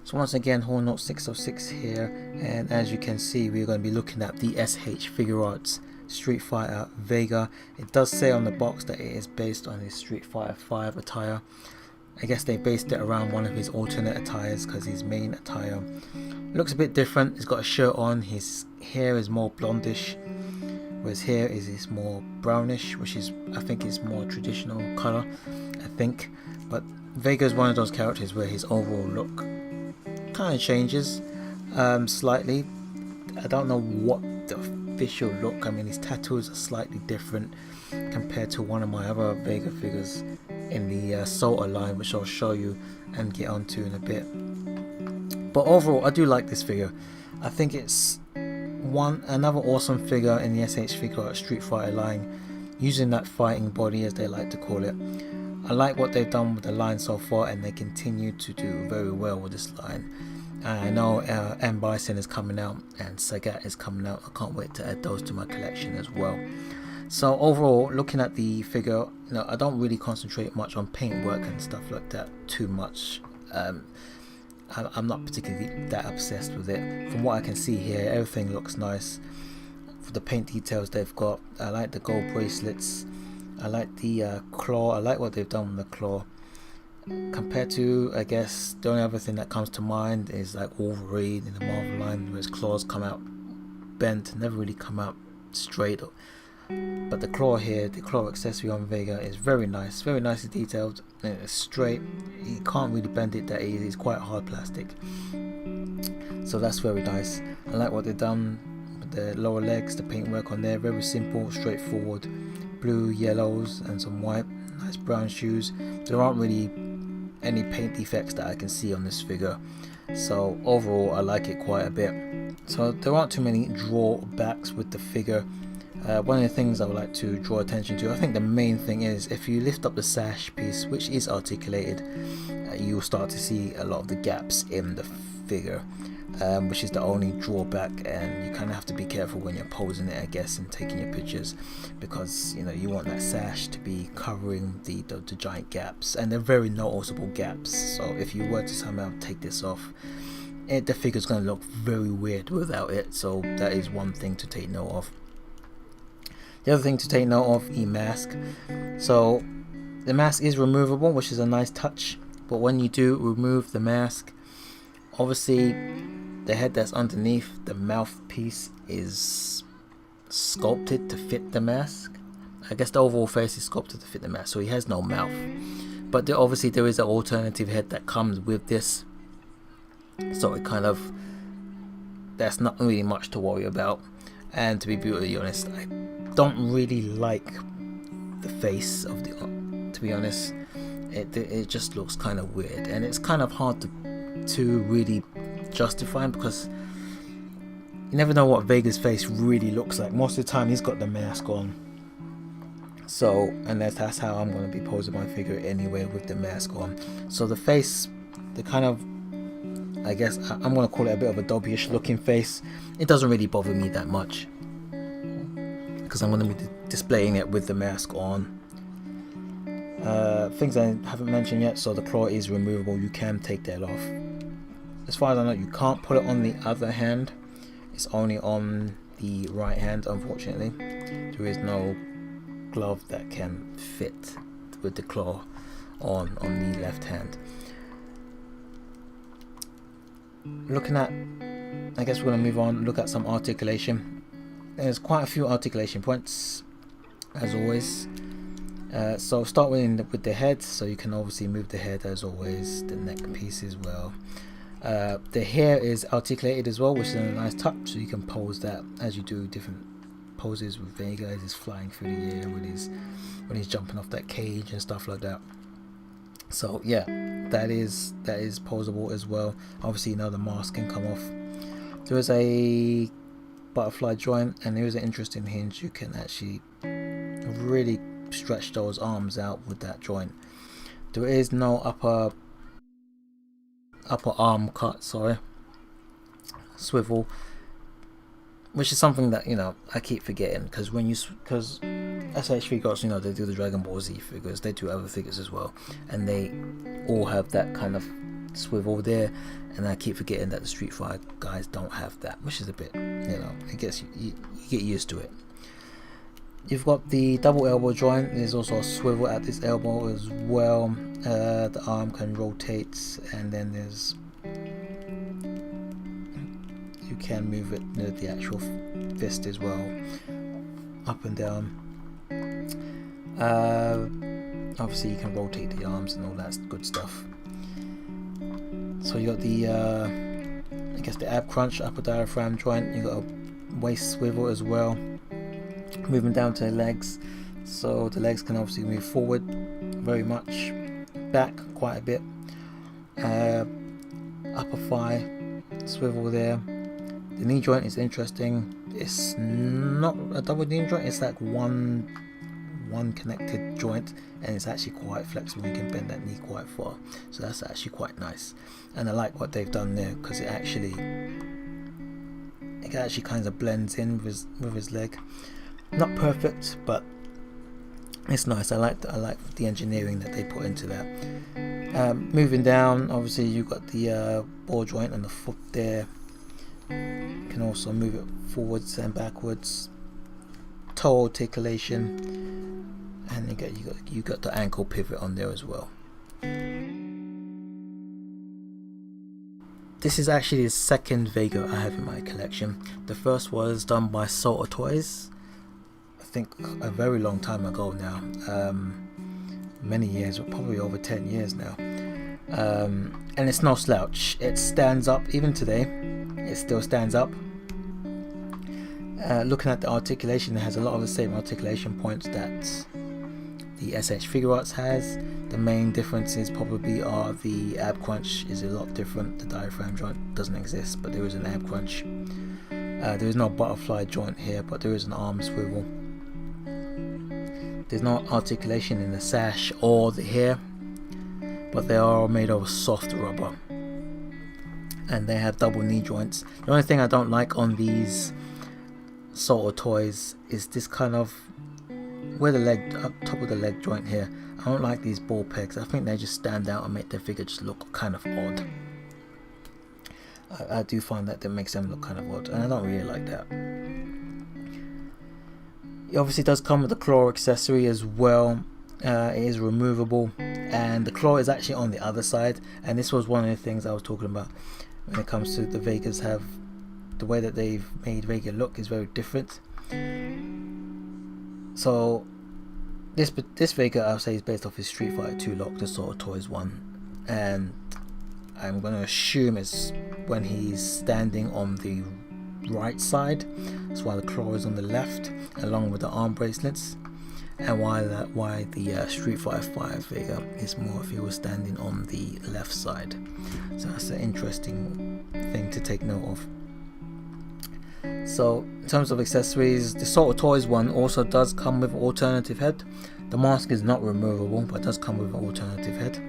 So once again, Horn Note 606 here, and as you can see, we're going to be looking at the S.H.Figuarts Street Fighter Vega. It does say on the box that it is based on his Street Fighter 5 attire. I guess they based it around one of his alternate attires, because his main attire looks a bit different. He's got a shirt on, his hair is more blondish, whereas here is more brownish, which is, I think, is more traditional color, I think. But Vega is one of those characters where his overall look kind of changes slightly. I don't know what the official look. I mean, his tattoos are slightly different compared to one of my other Vega figures in the Sota line, which I'll show you and get onto in a bit. But overall, I do like this figure. I think it's another awesome figure in the S.H.Figuarts Street Fighter line, using that fighting body, as they like to call it. I like what they've done with the line so far, and they continue to do very well with this line. I know M. Bison is coming out and Sagat is coming out. I can't wait to add those to my collection as well. So overall, looking at the figure, I don't really concentrate much on paintwork and stuff like that too much. I'm not particularly that obsessed with it. From what I can see here, everything looks nice. For the paint details they've got, I like the gold bracelets. I like the claw. I like what they've done with the claw. Compared to, I guess, the only other thing that comes to mind is like Wolverine in the Marvel line, where his claws come out bent, never really come out straight. But the claw here, the claw accessory on Vega, is very nicely detailed, and it's straight. You can't really bend it that easy. It's quite hard plastic, so that's very nice. I like what they've done with the lower legs, the paintwork on there, very simple, straightforward. Blue, yellows, and some white. Nice brown shoes. There aren't really any paint defects that I can see on this figure, so overall I like it quite a bit. So there aren't too many drawbacks with the figure. One of the things I would like to draw attention to, I think the main thing is, if you lift up the sash piece, which is articulated, you'll start to see a lot of the gaps in the figure, which is the only drawback, and you kind of have to be careful when you're posing it, I guess, and taking your pictures, because you want that sash to be covering the giant gaps, and they're very noticeable gaps. So if you were to somehow take this off, the figure's going to look very weird without it. So that is one thing to take note of. The other thing to take note of, the mask. So the mask is removable, which is a nice touch, but when you do remove the mask, obviously the head that's underneath the mouthpiece is sculpted to fit the mask. I guess the overall face is sculpted to fit the mask, so he has no mouth. But obviously there is an alternative head that comes with this, so it kind of, that's not really much to worry about. And to be brutally honest, I don't really like the face of the, to be honest, it just looks kind of weird, and it's kind of hard to really justify, because you never know what Vega's face really looks like. Most of the time he's got the mask on, so, and that's how I'm going to be posing my figure anyway, with the mask on. So the face, the kind of, I guess I'm going to call it a bit of a Dobby-ish looking face, it doesn't really bother me that much, because I'm going to be displaying it with the mask on. Things I haven't mentioned yet, so the claw is removable, you can take that off. As far as I know, you can't put it on the other hand, it's only on the right hand, unfortunately. There is no glove that can fit with the claw on the left hand. Looking at, I guess we're going to move on, look at some articulation. There's quite a few articulation points, as always. So start with the head, so you can obviously move the head as always, the neck piece as well. The hair is articulated as well, which is a nice touch, so you can pose that as you do different poses with Vega as he's flying through the air, when he's jumping off that cage and stuff like that. So yeah, that is posable as well. Obviously now the mask can come off. There is a butterfly joint, and there is an interesting hinge. You can actually really stretch those arms out with that joint. There is no upper arm cut, swivel, which is something that I keep forgetting, because S.H.Figuarts, they do the Dragon Ball Z figures, they do other figures as well, and they all have that kind of swivel there, and I keep forgetting that the Street Fighter guys don't have that, which is a bit, it gets you get used to it. You've got the double elbow joint. There's also a swivel at this elbow as well. The arm can rotate, and then you can move it, the actual fist as well, up and down. Obviously you can rotate the arms and all that good stuff. So you got the I guess the ab crunch, upper diaphragm joint. You got a waist swivel as well, moving down to the legs, so the legs can obviously move forward very much, back quite a bit. Upper thigh swivel there. The knee joint is interesting. It's not a double knee joint, it's like one connected joint, and it's actually quite flexible. You can bend that knee quite far, so that's actually quite nice. And I like what they've done there, because it actually kind of blends in with his leg. Not perfect, but it's nice. I like the engineering that they put into that. Moving down, obviously you've got the ball joint on the foot there. You can also move it forwards and backwards. Toe articulation, and you got the ankle pivot on there as well. This is actually the second Vega I have in my collection. The first was done by Salter Toys, I think a very long time ago now, many years, probably over 10 years now. And it's no slouch. It stands up even today. It still stands up. Looking at the articulation, it has a lot of the same articulation points that the S.H.Figuarts has. The main differences probably are the ab crunch is a lot different. The diaphragm joint doesn't exist, but there is an ab crunch. There is no butterfly joint here, but there is an arm swivel. There's no articulation in the sash or the hair, but they are made of soft rubber, and they have double knee joints. The only thing I don't like on these Salter Toys is this kind of where the leg, up top of the leg joint here. I don't like these ball pegs. I think they just stand out and make the figure just look kind of odd. I do find that makes them look kind of odd, and I don't really like that. It obviously does come with a claw accessory as well. It is removable, and the claw is actually on the other side, and this was one of the things I was talking about when it comes to the Vegas. Have the way that they've made Vega look is very different. So this Vega, I'll say, is based off his Street Fighter 2 lock, the Salter Toys one, and I'm going to assume it's when he's standing on the right side. That's why the claw is on the left, along with the arm bracelets, and why the Street Fighter 5 Vega is more if he was standing on the left side. So that's an interesting thing to take note of. So in terms of accessories, the Salter Toys one also does come with an alternative head. The mask is not removable, but it does come with an alternative head.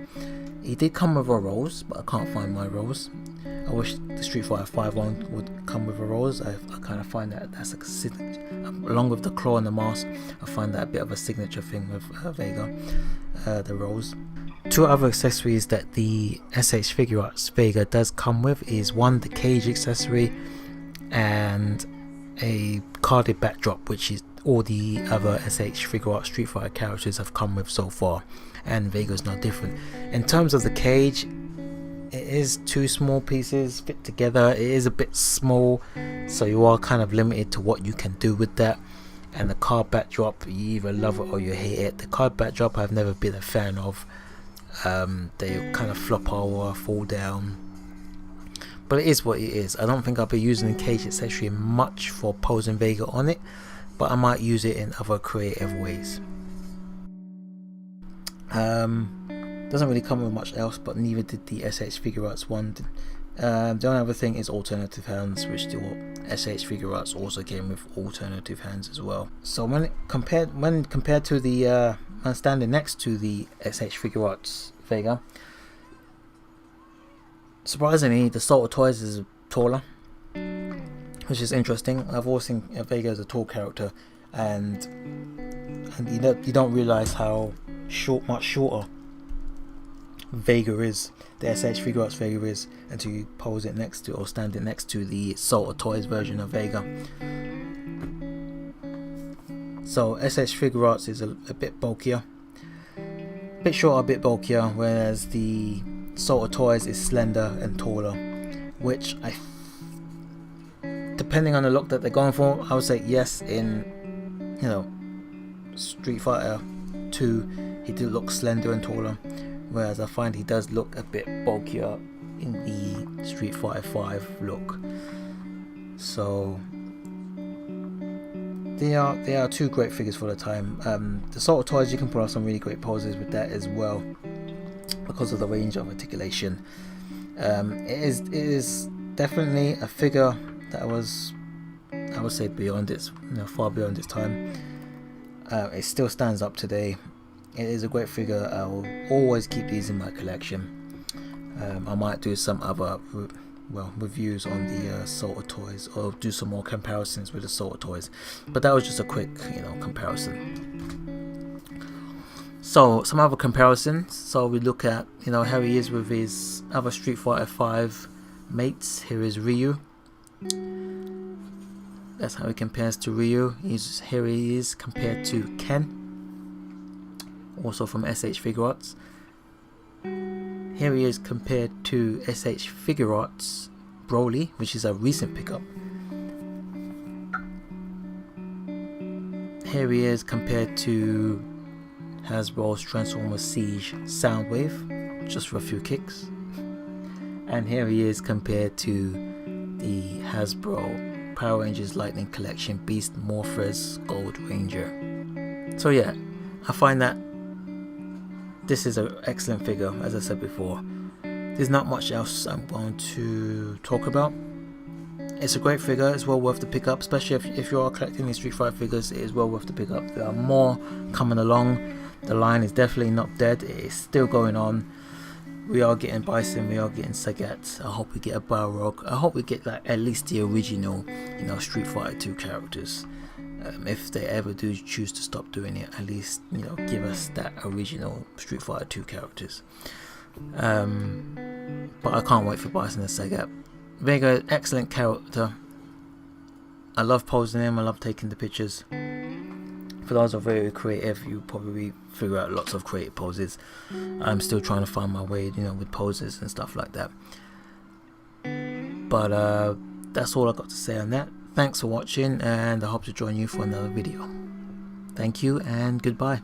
He did come with a rose, but I can't find my rose. I wish the Street Fighter 5 one would come with a rose. I kind of find that's a signature, along with the claw and the mask. I find that a bit of a signature thing with Vega, the rose. Two other accessories that the S.H.Figuarts Vega does come with is one, the cage accessory, and a carded backdrop, which is all the other S.H.Figuarts Street Fighter characters have come with so far, and Vega's no different. In terms of the cage, it is two small pieces fit together. It is a bit small, so you are kind of limited to what you can do with that. And the card backdrop, you either love it or you hate it. The card backdrop I've never been a fan of. They kind of flop over, fall down, but it is what it is. I don't think I'll be using the cage accessory much for posing Vega on it, but I might use it in other creative ways. Doesn't really come with much else, but neither did the S.H.Figuarts one. The only other thing is alternative hands, which the S.H.Figuarts also came with alternative hands as well. So when compared to the when standing next to the S.H.Figuarts Vega, surprisingly the Salter Toys is taller, which is interesting. I've always seen Vega as a tall character, and you don't realize how much shorter Vega is, the S.H.Figuarts Vega is, until you pose it next to or stand it next to the Salt of Toys version of Vega. So S.H.Figuarts is a bit bulkier, a bit shorter, a bit bulkier, whereas the Salt of Toys is slender and taller, which depending on the look that they're going for, I would say yes. In, you know, Street Fighter 2, he did look slender and taller, whereas I find he does look a bit bulkier in the Street Fighter 5 look. So they are two great figures for the time. The Salt of Toys, you can put on some really great poses with that as well, because of the range of articulation. It is definitely a figure that was, I would say, beyond its, far beyond its time. It still stands up today. It is a great figure. I will always keep these in my collection. I might do some other reviews on the Salt of Toys, or do some more comparisons with the Salt of Toys, but that was just a quick comparison. So some other comparisons. So we look at how he is with his other Street Fighter 5 mates. Here is Ryu. That's how he compares to Ryu. Here he is compared to Ken, also from S.H.Figuarts. Here he is compared to S.H.Figuarts Broly, which is a recent pickup. Here he is compared to Hasbro's Transformers Siege Soundwave, just for a few kicks. And here he is compared to the Hasbro Power Rangers Lightning Collection Beast Morphers Gold Ranger. So yeah, I find that this is an excellent figure. As I said before, there's not much else I'm going to talk about. It's a great figure. It's well worth the pickup, especially if you are collecting these Street Fighter figures. It is well worth the pickup. There are more coming along. The line is definitely not dead. It is still going on. We are getting Bison. We are getting Sagat. I hope we get a Balrog. I hope we get at least the original, Street Fighter 2 characters. If they ever do choose to stop doing it, at least give us that original Street Fighter 2 characters. But I can't wait for Bison and Sagat. Vega, excellent character. I love posing him. I love taking the pictures. For those who are very creative, you probably figure out lots of creative poses. I'm still trying to find my way, with poses and stuff like that. But that's all I got to say on that. Thanks for watching, and I hope to join you for another video. Thank you and goodbye.